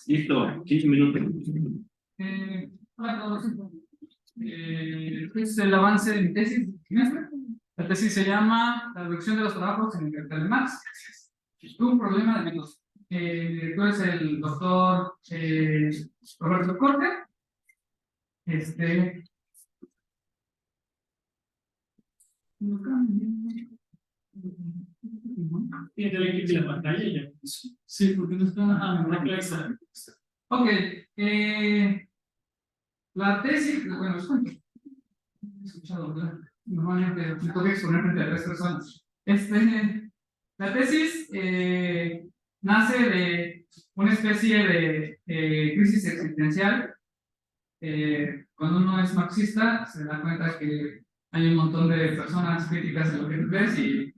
Listo, 15 minutos. Hola a todos. Este es el avance de mi tesis. La tesis se llama La reducción de los trabajos en el capital de Marx. Un problema de métodos. El director es el doctor Roberto Corte. Tiene que quitar la pantalla ya. Sí, porque no está. Ok. La tesis, bueno, les cuento. He escuchado, ¿verdad? Normalmente me toca exponer frente a 3 personas. La tesis nace de una especie de crisis existencial. Cuando uno es marxista, se da cuenta que hay un montón de personas críticas en lo que tú ves y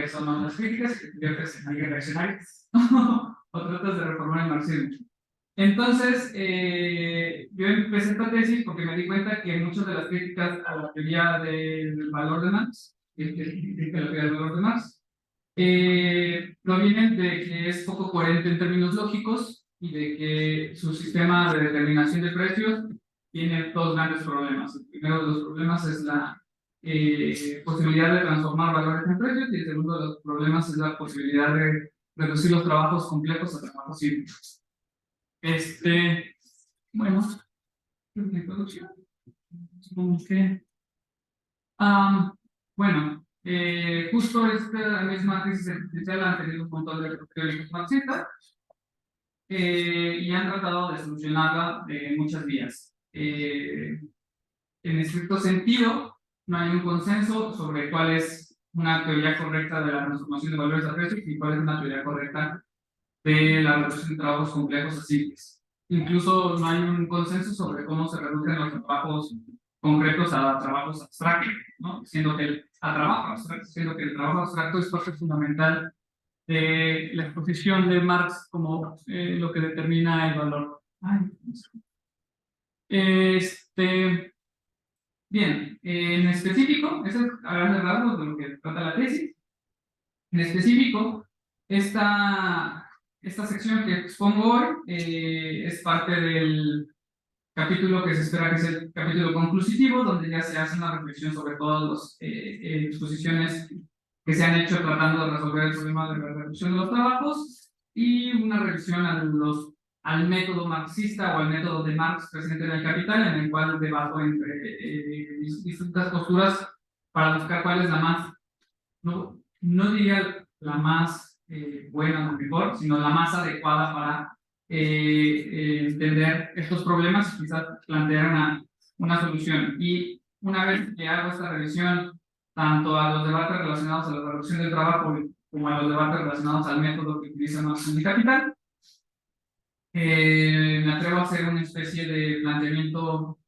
son no las críticas y te conviertes en alguien reaccionario o tratas de reformar el marxismo. Entonces, yo empecé esta tesis porque me di cuenta que muchas de las críticas a la teoría del valor de Marx, la teoría del valor de Marx, provienen de que es poco coherente en términos lógicos y de que su sistema de determinación de precios tiene dos grandes problemas. El primero de los problemas es la posibilidad de transformar valores en precios y el segundo de los problemas es la posibilidad de reducir los trabajos complejos a trabajos simples. Bueno, la introducción. Supongo que. Bueno, justo esta misma crisis existencial han tenido un montón de teóricos marxistas y han tratado de solucionarla de muchas vías. En estricto sentido, no hay un consenso sobre cuál es una teoría correcta de la transformación de valores a precios y cuál es una teoría correcta de la reducción de trabajos complejos a simples. Incluso no hay un consenso sobre cómo se reducen los trabajos concretos a trabajos abstractos, ¿no? Siendo que el trabajo abstracto es parte fundamental de la exposición de Marx como lo que determina el valor. Bien, en específico, eso es a grandes rasgos de lo que trata la tesis. En específico, esta sección que expongo hoy es parte del capítulo que se espera que sea el capítulo conclusivo, donde ya se hace una reflexión sobre todas las exposiciones que se han hecho tratando de resolver el problema de la reducción de los trabajos y una revisión al método marxista o al método de Marx presente en el Capital, en el cual debato entre distintas posturas para buscar cuál es la más, no diría la más buena o mejor, sino la más adecuada para entender estos problemas y quizás plantear una solución. Y una vez que hago esta revisión, tanto a los debates relacionados a la reducción del trabajo como a los debates relacionados al método que utiliza Marx en el Capital, me atrevo a hacer una especie de planteamiento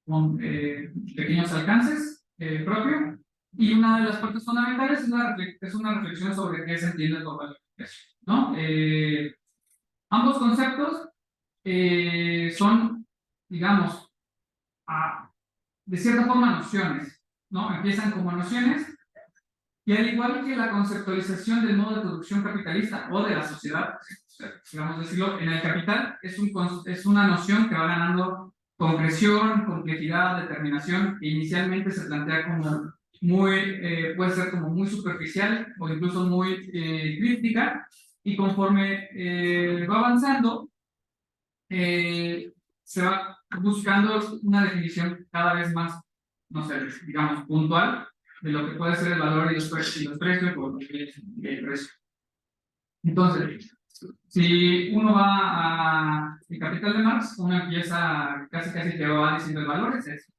con pequeños alcances propio. Y una de las partes fundamentales es una reflexión sobre qué se entiende por valor, ¿no? Ambos conceptos son, digamos, de cierta forma nociones, ¿no? Empiezan como nociones y al igual que la conceptualización del modo de producción capitalista o de la sociedad, digamos decirlo, en el capital es una noción que va ganando concreción, complejidad, determinación, que inicialmente se plantea como puede ser como muy superficial o incluso muy críptica, y conforme va avanzando, se va buscando una definición cada vez más, no sé, digamos, puntual de lo que puede ser el valor y los precios o el precio. Entonces, si uno va al Capital de Marx, uno empieza casi que va diciendo el valor es eso,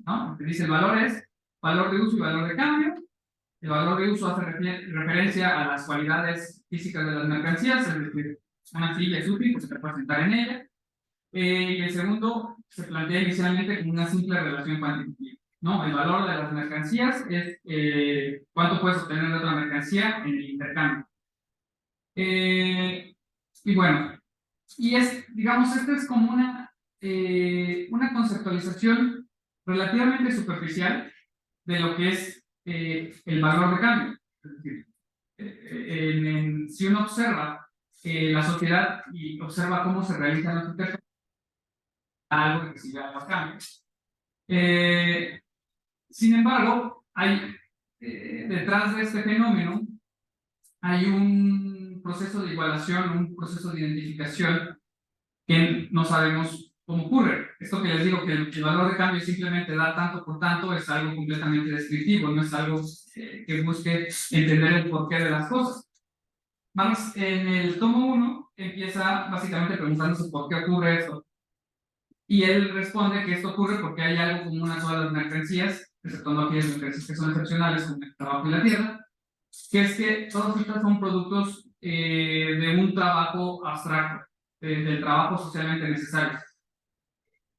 ¿no? Te dice el valor es valor de uso y valor de cambio. El valor de uso hace referencia a las cualidades físicas de las mercancías, es decir, una silla es útil, pues se puede sentar en ella. Y el segundo se plantea inicialmente como una simple relación cuantitativa, ¿no? El valor de las mercancías es cuánto puedes obtener de otra mercancía en el intercambio. Y bueno, digamos, esta es como una conceptualización relativamente superficial de lo que es el valor de cambio. Es decir, si uno observa la sociedad y observa cómo se realizan los intercambios, algo que siga los cambios. Sin embargo, hay detrás de este fenómeno hay un proceso de igualación, un proceso de identificación que no sabemos cómo ocurre. Esto que les digo, que el valor de cambio simplemente da tanto por tanto, es algo completamente descriptivo, no es algo que busque entender el porqué de las cosas. Marx en el tomo 1 empieza básicamente preguntándose por qué ocurre esto. Y él responde que esto ocurre porque hay algo como una sola de las mercancías, exceptuando aquellas mercancías que son excepcionales, como el trabajo y la tierra, que es que todos estos son productos de un trabajo abstracto, del trabajo socialmente necesario.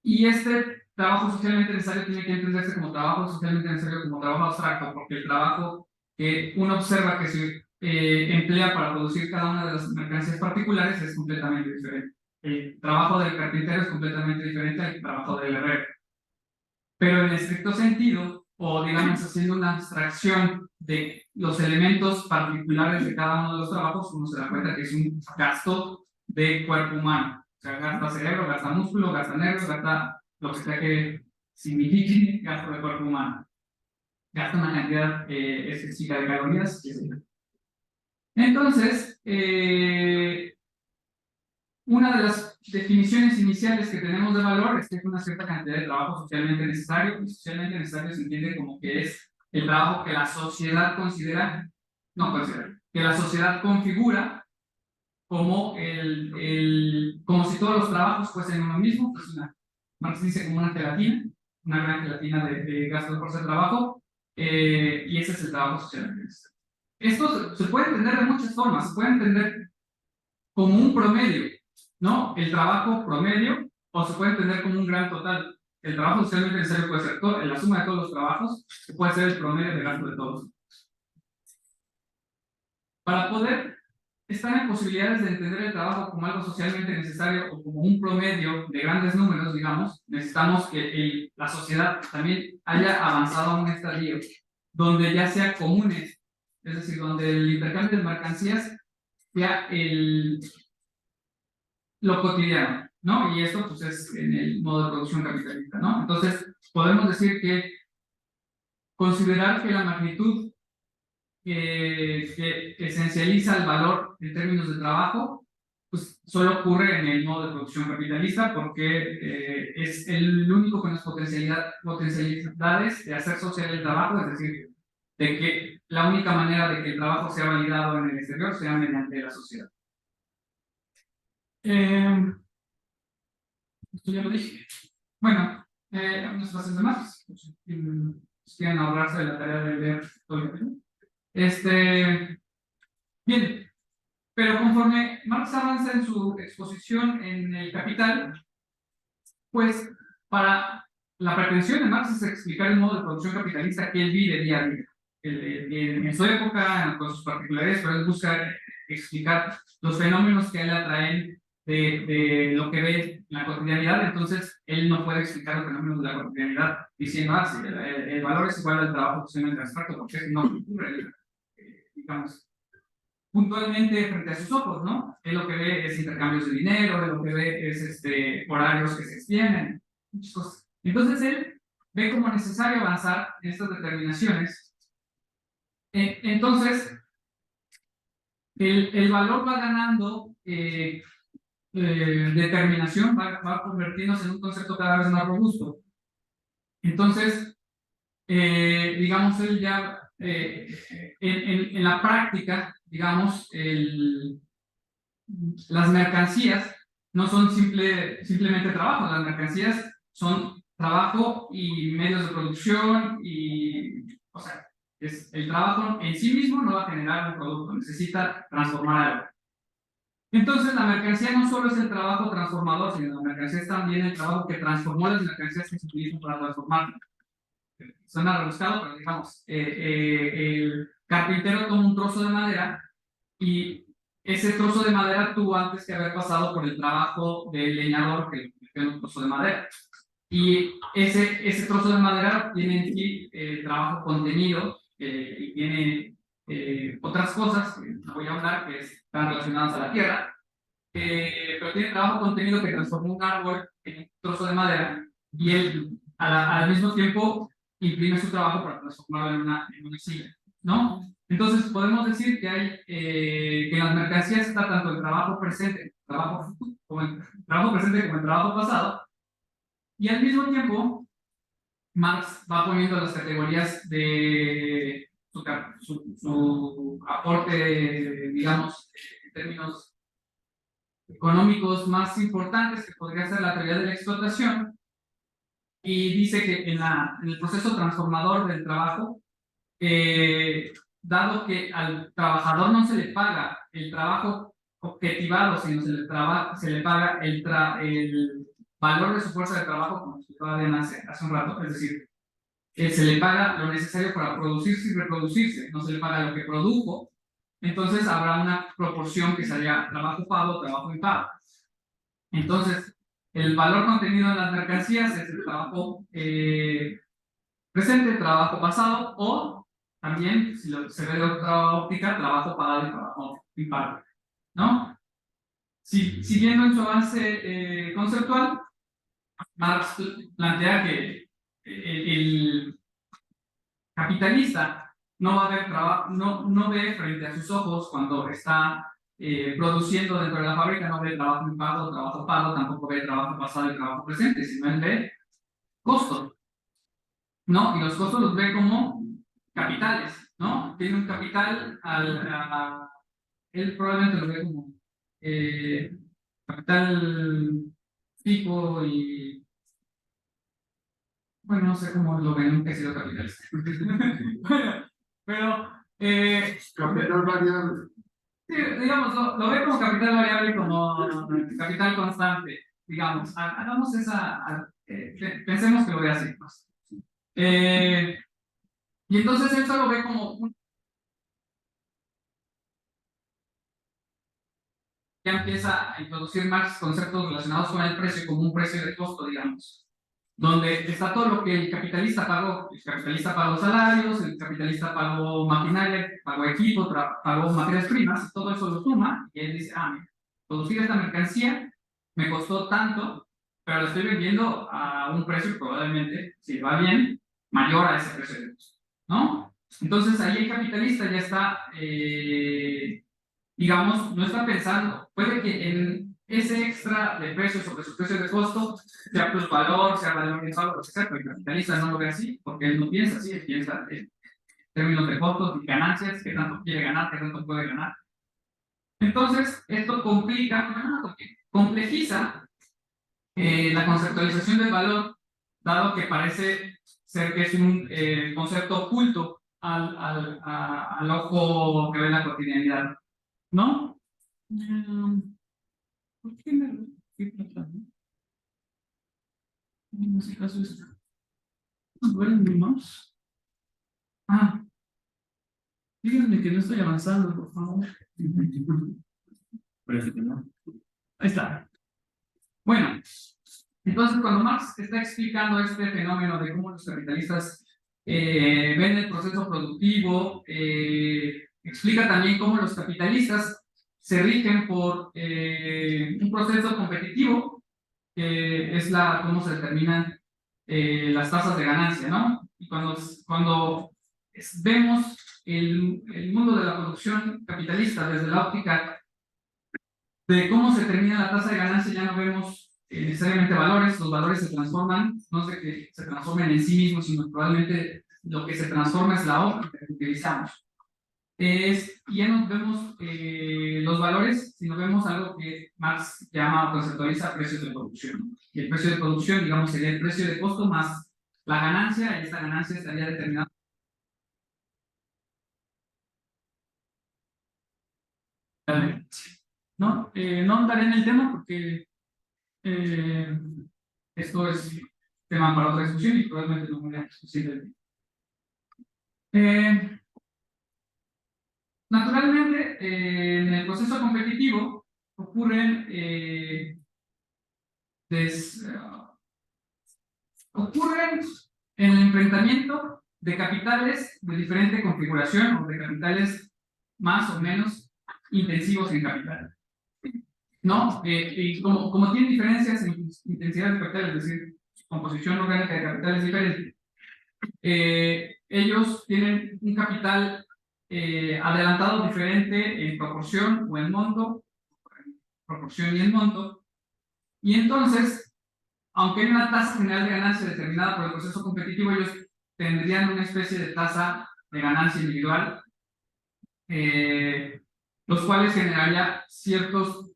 Y este trabajo socialmente necesario tiene que entenderse como trabajo socialmente necesario, como trabajo abstracto, porque el trabajo que uno observa que se emplea para producir cada una de las mercancías particulares es completamente diferente. El trabajo del carpintero es completamente diferente al trabajo del herrero. Pero en estricto sentido, o digamos haciendo una abstracción de los elementos particulares de cada uno de los trabajos, uno se da cuenta que es un gasto de cuerpo humano. O sea, gasta cerebro, gasta músculo, gasta nervios, gasta lo que sea que signifique gasto de cuerpo humano. Gasta una cantidad específica de calorías. Entonces, una de las definiciones iniciales que tenemos de valor es que es una cierta cantidad de trabajo socialmente necesario, y socialmente necesario se entiende como que es el trabajo que la sociedad considera, que la sociedad configura como como si todos los trabajos fuesen uno mismo, pues Marx dice como una gelatina, una gran gelatina de gasto de fuerza de trabajo, y ese es el trabajo socialmente necesario. Esto se puede entender de muchas formas, se puede entender como un promedio, ¿no? El trabajo promedio, o se puede entender como un gran total. El trabajo socialmente necesario puede ser la suma de todos los trabajos, que puede ser el promedio de gasto de todos. Para poder estar en posibilidades de entender el trabajo como algo socialmente necesario o como un promedio de grandes números, digamos, necesitamos que la sociedad también haya avanzado a un estadio donde ya sea comunes, es decir, donde el intercambio de mercancías sea lo cotidiano, ¿no? Y esto pues es en el modo de producción capitalista, ¿no? Entonces, podemos decir que considerar que la magnitud que esencializa el valor en términos de trabajo, pues solo ocurre en el modo de producción capitalista porque es el único con las potencialidades de hacer social el trabajo, es decir, de que la única manera de que el trabajo sea validado en el exterior sea mediante la sociedad. Esto ya lo dije. Bueno, unas frases de más. Si quieren ahorrarse de la tarea de leer todo el tema. Bien, pero conforme Marx avanza en su exposición en el Capital, pues para la pretensión de Marx es explicar el modo de producción capitalista que él vive día a día. En su época, con sus particularidades, pero él busca explicar los fenómenos que a él atraen de lo que ve en la cotidianidad. Entonces, él no puede explicar los fenómenos de la cotidianidad diciendo, sí, el valor es igual al trabajo socialmente abstracto, porque eso no ocurre, digamos, puntualmente frente a sus ojos, ¿no? Él lo que ve es intercambios de dinero, él lo que ve es horarios que se extienden, muchas cosas. Entonces él ve como necesario avanzar en estas determinaciones. Entonces, el valor va ganando determinación, va convirtiéndose en un concepto cada vez más robusto. Entonces, digamos, él ya en la práctica, digamos, las mercancías no son simplemente trabajo, las mercancías son trabajo y medios de producción o sea, el trabajo en sí mismo no va a generar un producto, necesita transformar algo. Entonces la mercancía no solo es el trabajo transformador, sino la mercancía es también el trabajo que transformó las mercancías que se utilizan para transformarlas. Suena rebuscado, pero digamos, el carpintero toma un trozo de madera y ese trozo de madera tuvo antes que haber pasado por el trabajo del leñador que le un trozo de madera. Y ese trozo de madera tiene en sí trabajo contenido y tiene otras cosas que no voy a hablar, que están relacionadas a la tierra, pero tiene trabajo contenido que transformó un árbol en un trozo de madera y él al mismo tiempo imprime su trabajo para transformarlo en una silla, ¿no? Entonces podemos decir que hay que en las mercancías está tanto el trabajo presente, como el trabajo presente como el trabajo pasado, y al mismo tiempo Marx va poniendo las categorías de su aporte, digamos, en términos económicos más importantes, que podría ser la teoría de la explotación, y dice que en el proceso transformador del trabajo, dado que al trabajador no se le paga el trabajo objetivado, sino se le paga el valor de su fuerza de trabajo, como explicaba Diana hace un rato, es decir, se le paga lo necesario para producirse y reproducirse, no se le paga lo que produjo, entonces habrá una proporción que sería trabajo pago, trabajo impago. Entonces, el valor contenido en las mercancías es el trabajo presente, trabajo pasado, o también, si se ve de otra óptica, trabajo pagado y trabajo impago, ¿no? Siguiendo en su avance conceptual, Marx plantea que el capitalista no va a ver trabajo, no ve frente a sus ojos cuando está produciendo dentro de la fábrica, no ve trabajo impago, trabajo pago, tampoco ve trabajo pasado y trabajo presente, sino él ve costos, ¿no? Y los costos los ve como capitales, ¿no? Tiene un capital, él probablemente lo ve como capital fijo y, bueno, no sé cómo lo ven, nunca he sido capitalista. Bueno, pero Capital variable. sí, digamos, lo ve como capital variable y como capital constante, digamos. Hagamos pensemos que lo ve así, pues. Y entonces él solo ve como ya empieza a introducir Marx conceptos relacionados con el precio como un precio de costo, digamos, donde está todo lo que el capitalista pagó. El capitalista pagó salarios, el capitalista pagó maquinaria, pagó equipo, pagó materias primas, todo eso lo suma y él dice, mira, producir esta mercancía me costó tanto, pero la estoy vendiendo a un precio probablemente, si va bien, mayor a ese precio de costo, ¿no? Entonces ahí el capitalista ya está, digamos, no está pensando, puede que en ese extra de precio sobre su precio de costo sea plusvalor, sea valor de saldo, etc. Pero el capitalista no lo ve así, porque él no piensa así, él piensa en términos de costos y ganancias, qué tanto quiere ganar, qué tanto puede ganar. Entonces, esto complejiza la conceptualización del valor, dado que parece ser que es un concepto oculto al ojo que ve la cotidianidad, ¿no? ¿Por qué me estoy tratando? En ese caso es. Duele más. Díganme que no estoy avanzando, por favor. Parece que no. Ahí está. Bueno, entonces cuando Marx está explicando este fenómeno de cómo los capitalistas ven el proceso productivo, explica también cómo los capitalistas se rigen por un proceso competitivo, que es cómo se determinan las tasas de ganancia, ¿no? Y cuando vemos el mundo de la producción capitalista desde la óptica de cómo se determina la tasa de ganancia, ya no vemos necesariamente valores, los valores se transforman, no es de que se transformen en sí mismos, sino probablemente lo que se transforma es la óptica que utilizamos. Ya no vemos los valores, sino vemos algo que Marx llama o conceptualiza precios de producción. Y el precio de producción, digamos, sería el precio de costo más la ganancia, y esta ganancia estaría determinada. No, no andaré en el tema porque esto es tema para otra discusión y probablemente no voy a discutir el tema. Naturalmente, en el proceso competitivo ocurren ocurren en el enfrentamiento de capitales de diferente configuración o de capitales más o menos intensivos en capital, ¿no? Y como tienen diferencias en intensidad de capital, es decir, su composición orgánica de capital es diferente, ellos tienen un capital adelantado diferente en proporción o en monto, proporción y en monto, y entonces, aunque hay una tasa general de ganancia determinada por el proceso competitivo, ellos tendrían una especie de tasa de ganancia individual, los cuales generaría ciertos,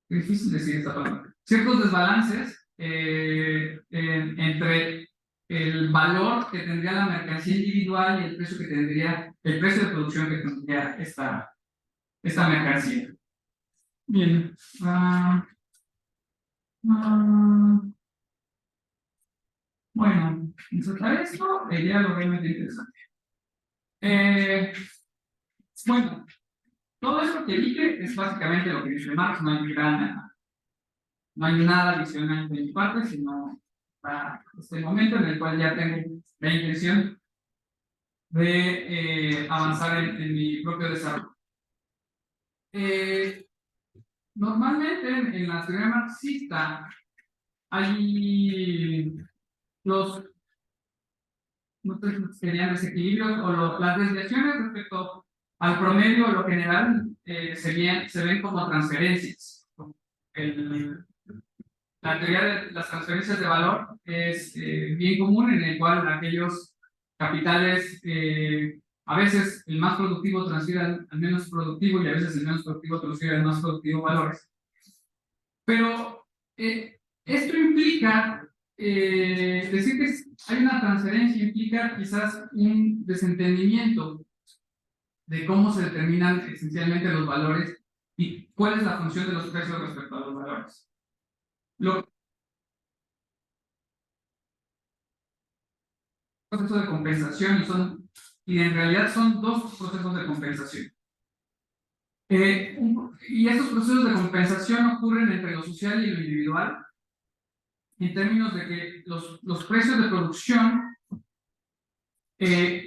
difícil decir esta palabra, ciertos desbalances entre el valor que tendría la mercancía individual y el precio que tendría, el precio de producción que tendría esta mercancía. Bien. Bueno, insertar esto sería lo realmente interesante. Bueno, todo esto que dije es básicamente lo que dice Marx, no hay nada adicional de mi parte, sino para este momento en el cual ya tengo la intención de avanzar en mi propio desarrollo. Normalmente en la teoría marxista hay los no sé si serían desequilibrios o las desviaciones respecto al promedio o lo general se ven como transferencias. La teoría de las transferencias de valor es bien común, en el cual aquellos capitales, a veces el más productivo transfiere al menos productivo y a veces el menos productivo transfiere al más productivo valores. Pero esto implica, decir que hay una transferencia implica quizás un desentendimiento de cómo se determinan esencialmente los valores y cuál es la función de los precios respecto a los valores. Proceso de compensación y en realidad son dos procesos de compensación. Y estos procesos de compensación ocurren entre lo social y lo individual, en términos de que los precios de producción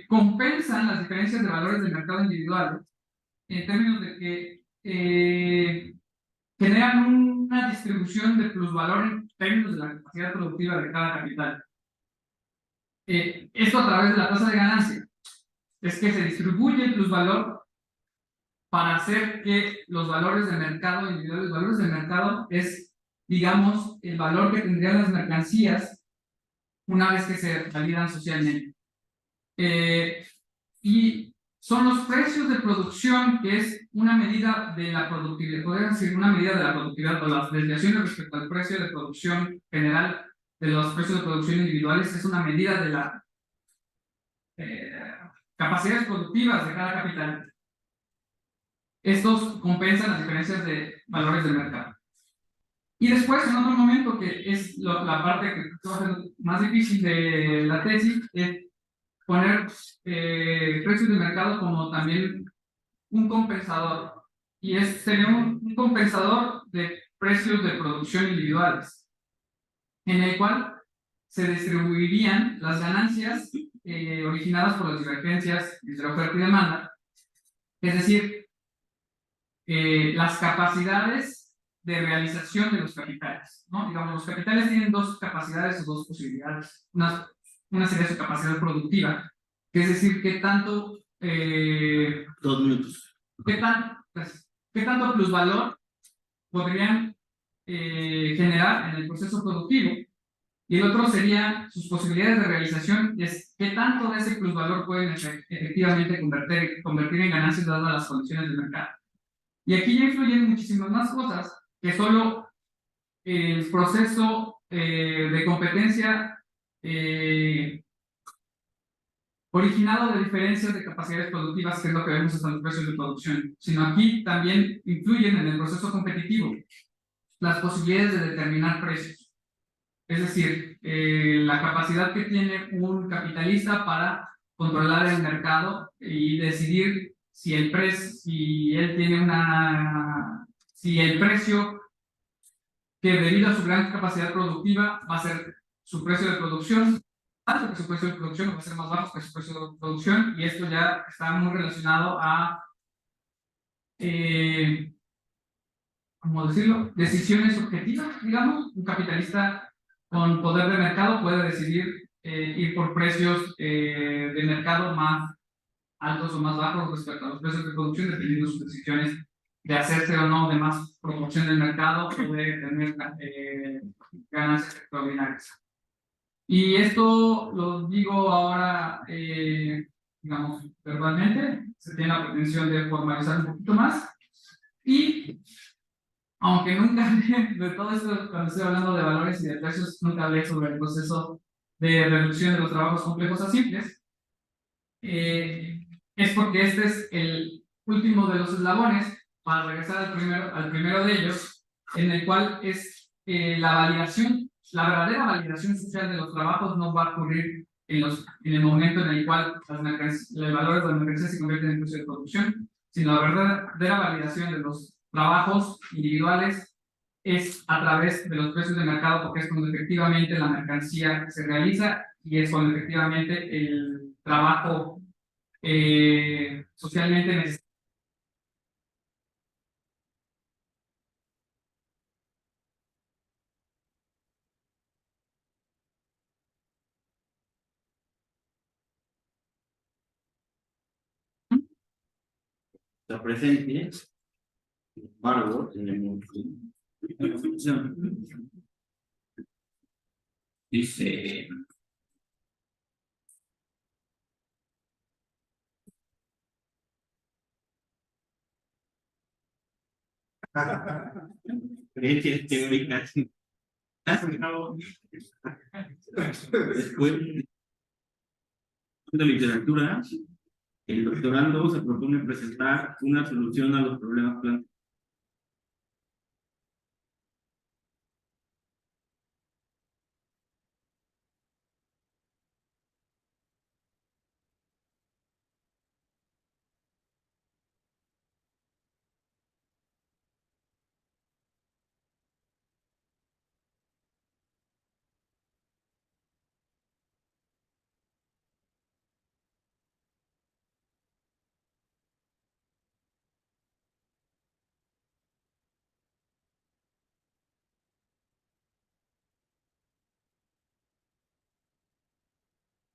compensan las diferencias de valores del mercado individual, en términos de que generan una distribución de plusvalor en términos de la capacidad productiva de cada capital. Esto a través de la tasa de ganancia. Es que se distribuye el plusvalor para hacer que los valores de mercado individuales, los valores de mercado es, digamos, el valor que tendrían las mercancías una vez que se validan socialmente. Y son los precios de producción, que es una medida de la productividad, podría decir una medida de la productividad, o las desviaciones respecto al precio de producción general de los precios de producción individuales, es una medida de las capacidades productivas de cada capital. Estos compensan las diferencias de valores del mercado. Y después, en otro momento, que es la parte que va a ser más difícil de la tesis, es poner precios de mercado como también un compensador. Y sería un compensador de precios de producción individuales, en el cual se distribuirían las ganancias originadas por las divergencias entre oferta y demanda, es decir, las capacidades de realización de los capitales, ¿no? Digamos, los capitales tienen dos capacidades o dos posibilidades. Una sería su capacidad productiva, que es decir, qué tanto 2 minutos. qué tanto plusvalor podrían generar en el proceso productivo. Y el otro sería sus posibilidades de realización, es qué tanto de ese plusvalor pueden efectivamente convertir en ganancias dadas las condiciones del mercado. Y aquí ya influyen muchísimas más cosas que solo el proceso de competencia originado de diferencias de capacidades productivas, que es lo que vemos hasta los precios de producción, sino aquí también influyen en el proceso competitivo las posibilidades de determinar precios. Es decir, la capacidad que tiene un capitalista para controlar el mercado y decidir si el precio que debido a su gran capacidad productiva va a ser su precio de producción alto que su precio de producción o va a ser más bajo que su precio de producción, y esto ya está muy relacionado a, ¿cómo decirlo?, decisiones subjetivas, digamos. Un capitalista con poder de mercado puede decidir ir por precios de mercado más altos o más bajos respecto a los precios de producción, dependiendo de sus decisiones de hacerse o no de más promoción del mercado o de tener ganancias extraordinarias. Y esto lo digo ahora, digamos, verbalmente, se tiene la pretensión de formalizar un poquito más. Y aunque nunca de todo esto, cuando estoy hablando de valores y de precios, nunca hablé sobre el proceso de reducción de los trabajos complejos a simples, es porque este es el último de los eslabones para regresar al primero de ellos, en el cual es la validación, la verdadera validación social de los trabajos no va a ocurrir en el momento en el cual los valores de las mercancías se convierten en precio de producción, sino la verdadera validación de los trabajos individuales es a través de los precios de mercado, porque es cuando efectivamente la mercancía se realiza y es cuando efectivamente el trabajo socialmente necesario. Está presente, sin embargo, tenemos una función. Dice, creencias teóricas. Después de literatura, el doctorando se propone presentar una solución a los problemas planteados.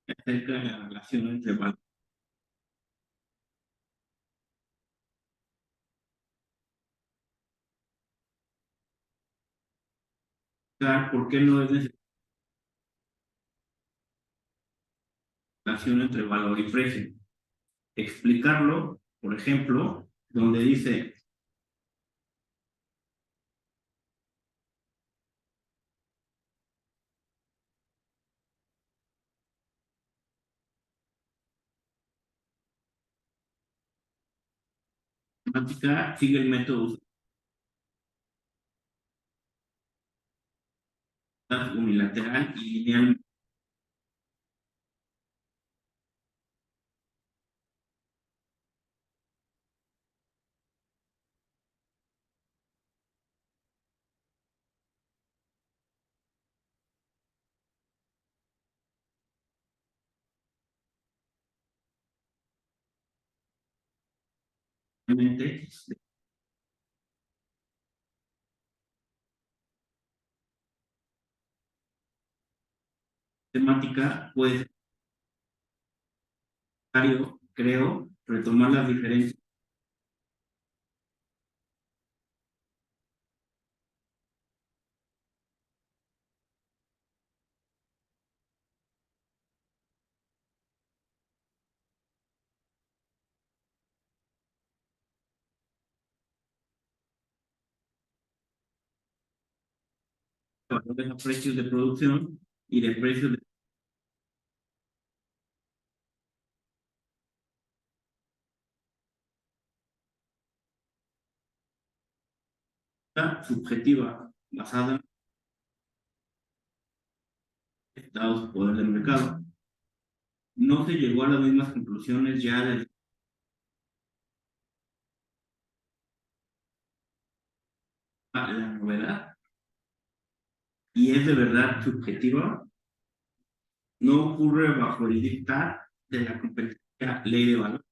Acerca de la relación entre valores. ¿Por qué no es necesaria la relación entre valor y precio? Explicarlo, por ejemplo, donde dice matemática sigue el método unilateral y lineal. Temática puede ser necesario, creo, retomar las diferencias de valores a precios de producción y de precios de subjetiva basada en estados de poder del mercado. No se llegó a las mismas conclusiones ya de la novedad y es de verdad subjetiva. no ocurre bajo el dictado de la competencia ley de valor.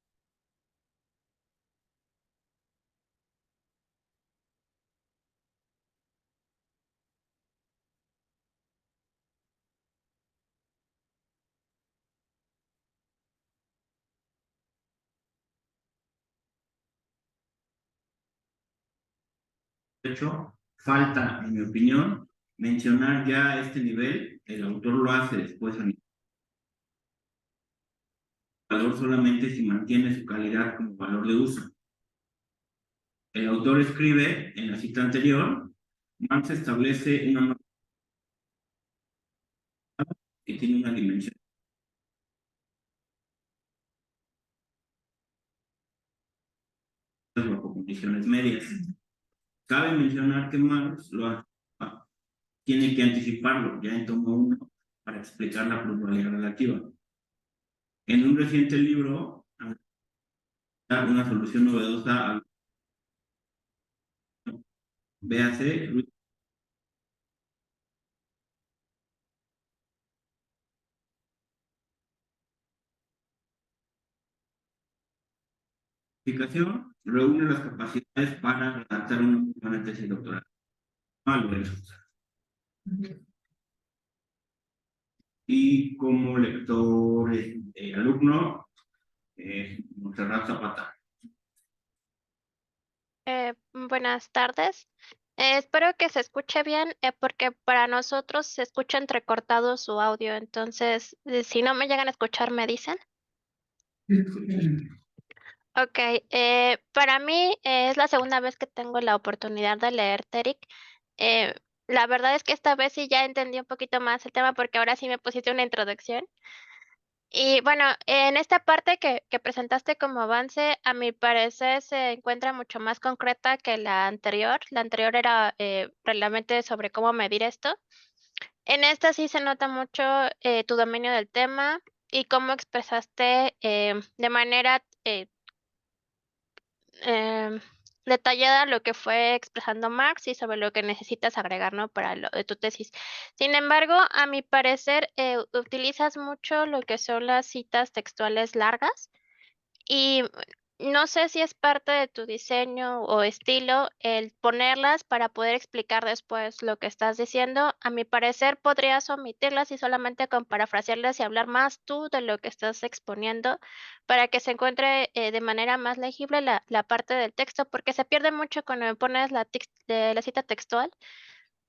De hecho, falta, en mi opinión, mencionar ya este nivel. El autor lo hace después a nivel de valor solamente si mantiene su calidad como valor de uso. El autor escribe en la cita anterior, Marx establece una norma que tiene una dimensión bajo condiciones medias. Cabe mencionar que Marx tiene que anticiparlo ya en tomo 1 para explicar la pluralidad relativa. En un reciente libro, una solución novedosa a véase explicación, reúne las capacidades para redactar una tesis doctoral. Y como lector, alumno, Montserrat Zapata. Buenas tardes. Espero que se escuche bien, porque para nosotros se escucha entrecortado su audio. Entonces, si no me llegan a escuchar, me dicen. Ok, para mí es la segunda vez que tengo la oportunidad de leer Terik. Eh, la verdad es que esta vez sí ya entendí un poquito más el tema porque ahora sí me pusiste una introducción. Y bueno, en esta parte que presentaste como avance, a mi parecer se encuentra mucho más concreta que la anterior. La anterior era realmente sobre cómo medir esto. En esta sí se nota mucho tu dominio del tema y cómo expresaste de manera em, detallada lo que fue expresando Marx y sobre lo que necesitas agregar, ¿no? Para lo de tu tesis. Sin embargo, a mi parecer, utilizas mucho lo que son las citas textuales largas y no sé si es parte de tu diseño o estilo el ponerlas para poder explicar después lo que estás diciendo. A mi parecer, podrías omitirlas y solamente con parafrasearlas y hablar más tú de lo que estás exponiendo para que se encuentre de manera más legible la parte del texto, porque se pierde mucho cuando me pones la cita textual.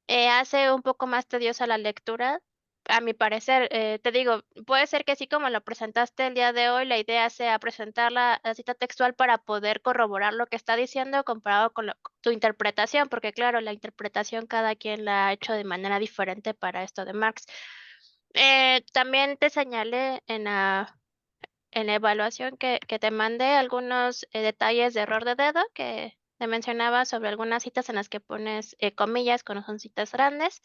Hace un poco más tediosa la lectura, a mi parecer. Te digo, puede ser que así como lo presentaste el día de hoy, la idea sea presentar la cita textual para poder corroborar lo que está diciendo comparado con tu interpretación, porque claro, la interpretación cada quien la ha hecho de manera diferente para esto de Marx. También te señalé en la evaluación que te mandé algunos detalles de error de dedo que te mencionaba sobre algunas citas en las que pones comillas cuando son citas grandes.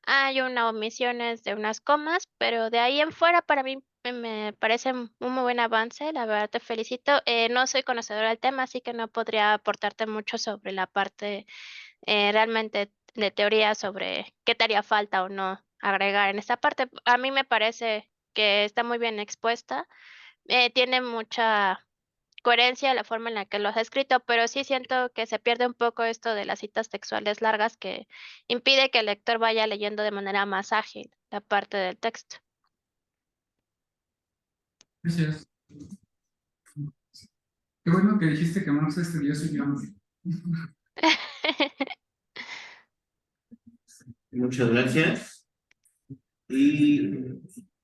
Hay unas omisiones de unas comas, pero de ahí en fuera para mí me parece un muy buen avance. La verdad te felicito. No soy conocedora del tema, así que no podría aportarte mucho sobre la parte realmente de teoría sobre qué te haría falta o no agregar en esta parte. A mí me parece que está muy bien expuesta. Tiene mucha coherencia la forma en la que lo has escrito, pero sí siento que se pierde un poco esto de las citas textuales largas que impide que el lector vaya leyendo de manera más ágil la parte del texto. Gracias. Qué bueno que dijiste que Marx es tedioso y yo no. Muchas gracias. ¿Y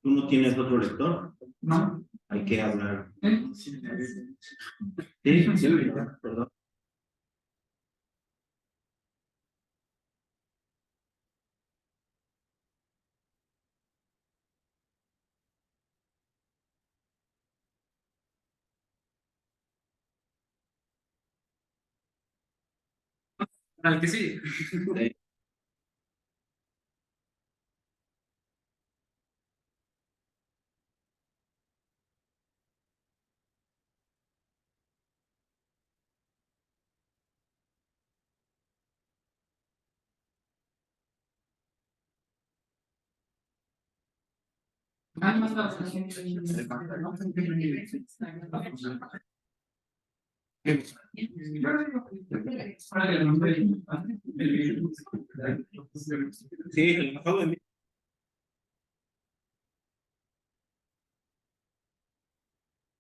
tú no tienes otro lector? No. Hay que hablar. Sí. Sí, perdón. Al que sí. ¿Alguien más para Sí, el joven.